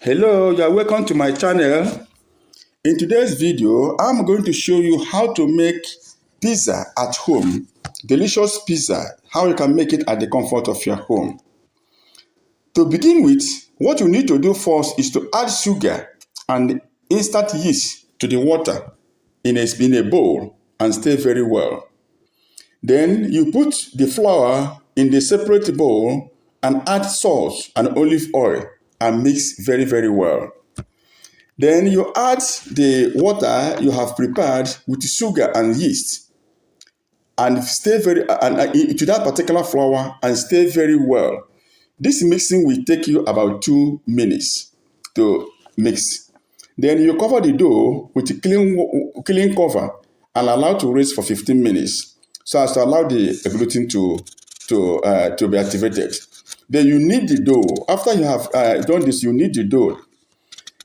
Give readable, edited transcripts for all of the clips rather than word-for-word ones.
Hello, you are welcome to my channel. In today's video, I'm going to show you how to make pizza at home. Delicious pizza, how you can make it at the comfort of your home. To begin with, what you need to do first is to add sugar and instant yeast to the water in a bowl and stir very well. Then you put the flour in the separate bowl and add salt and olive oil and mix very, very well. Then you add the water you have prepared with sugar and yeast and to that particular flour and stir very well. This mixing will take you about 2 minutes to mix. Then you cover the dough with a clean cover and allow to rest for 15 minutes so as to allow the gluten to be activated. Then you knead the dough. After you have done this, you knead the dough.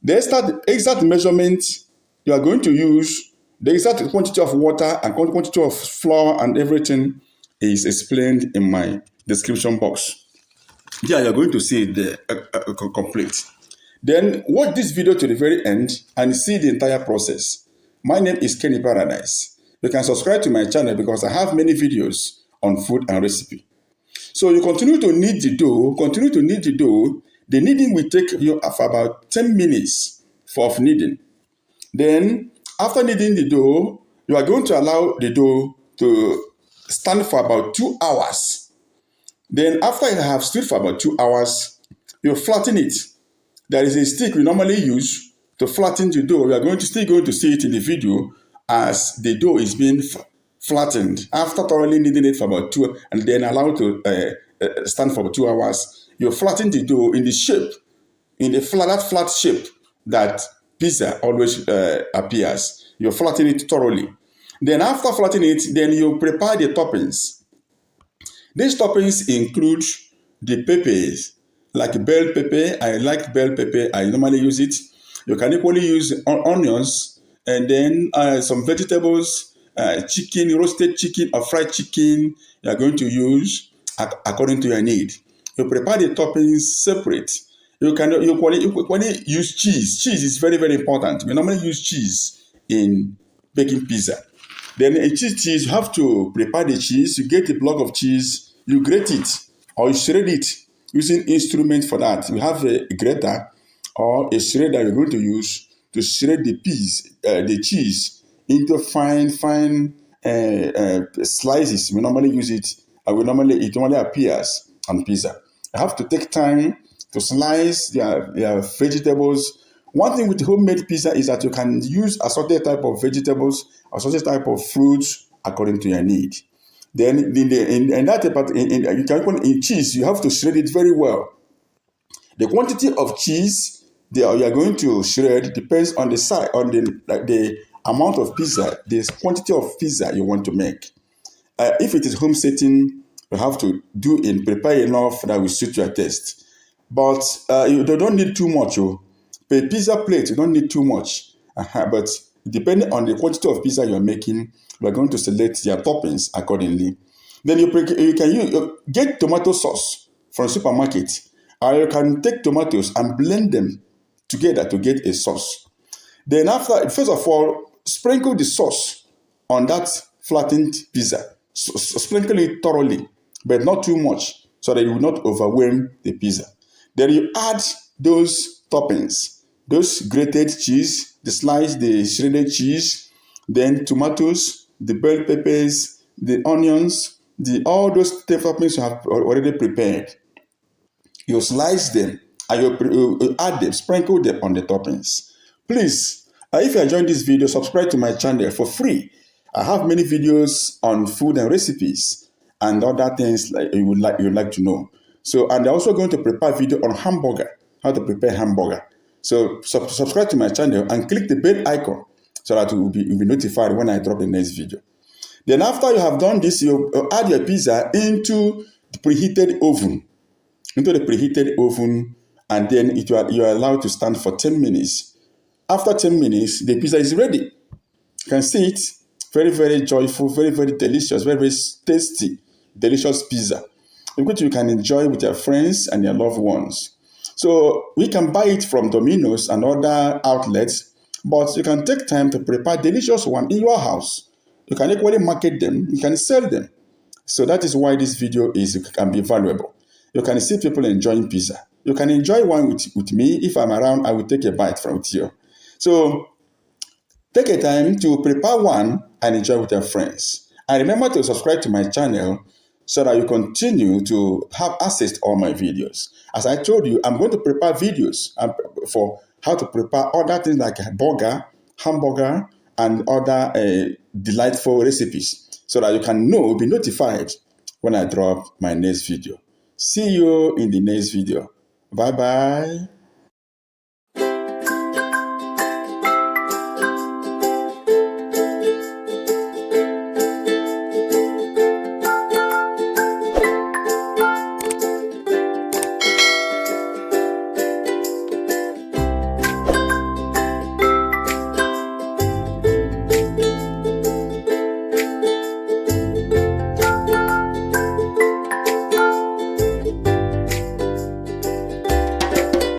The exact measurement you are going to use, the exact quantity of water and quantity of flour and everything is explained in my description box. Yeah, you're going to see it there complete. Then watch this video to the very end and see the entire process. My name is Kenny Paradise. You can subscribe to my channel because I have many videos on food and recipe. So you continue to knead the dough. The kneading will take you for about 10 minutes of kneading. Then, after kneading the dough, you are going to allow the dough to stand for about 2 hours. Then, after it has stood for about 2 hours, you flatten it. There is a stick we normally use to flatten the dough. We are still going to see it in the video as the dough is being flattened. After thoroughly kneading it for about 2 and then allow it to stand for about 2 hours, you flatten the dough in the shape, in the flat shape that pizza always appears. You flatten it thoroughly. Then after flattening it, then you prepare the toppings. These toppings include the peppers, like bell pepper. I like bell pepper. I normally use it. You can equally use onions and then some vegetables, chicken, roasted chicken or fried chicken. You are going to use according to your need. You prepare the toppings separate. You can use cheese. Cheese is very, very important. We normally use cheese in baking pizza. Then cheese, you have to prepare the cheese. You get a block of cheese, you grate it or you shred it using instrument for that. You have a grater or a shredder you're going to use to shred the cheese into fine slices. We normally use it. It normally appears on pizza. You have to take time to slice their vegetables. One thing with homemade pizza is that you can use assorted type of vegetables, assorted type of fruits according to your need. Then in cheese, you have to shred it very well. The quantity of cheese you are going to shred depends on the size, on the amount of pizza, the quantity of pizza you want to make. If it is home setting, you have to prepare enough that will suit your taste. But you don't need too much. Per pizza plate, you don't need too much. But depending on the quantity of pizza you're making, you are going to select your toppings accordingly. Then you can get tomato sauce from supermarket, or you can take tomatoes and blend them together to get a sauce. Then first of all, sprinkle the sauce on that flattened pizza. Sprinkle it thoroughly, but not too much, so that it will not overwhelm the pizza. Then you add those toppings, those grated cheese, the shredded cheese, then tomatoes, the bell peppers, the onions, all those toppings you have already prepared. You slice them and you add them, sprinkle them on the toppings. Please, if you enjoyed this video, subscribe to my channel for free. I have many videos on food and recipes and other things like you would like to know. So, and I'm also going to prepare a video on hamburger, how to prepare hamburger. So subscribe to my channel and click the bell icon so that you'll be notified when I drop the next video. Then after you have done this, you add your pizza into the preheated oven. And then you are allowed to stand for 10 minutes. After 10 minutes, the pizza is ready. You can see it. Very, very joyful, very, very delicious, very, very tasty, delicious pizza, which you can enjoy with your friends and your loved ones. So we can buy it from Domino's and other outlets, but you can take time to prepare delicious one in your house. You can equally market them, you can sell them. So that is why this video can be valuable. You can see people enjoying pizza. You can enjoy one with me. If I'm around, I will take a bite from you. So take a time to prepare one and enjoy with your friends. And remember to subscribe to my channel so that you continue to have access to all my videos. As I told you, I'm going to prepare videos for how to prepare other things like burger, hamburger, and other delightful recipes so that you can be notified when I drop my next video. See you in the next video. Bye-bye.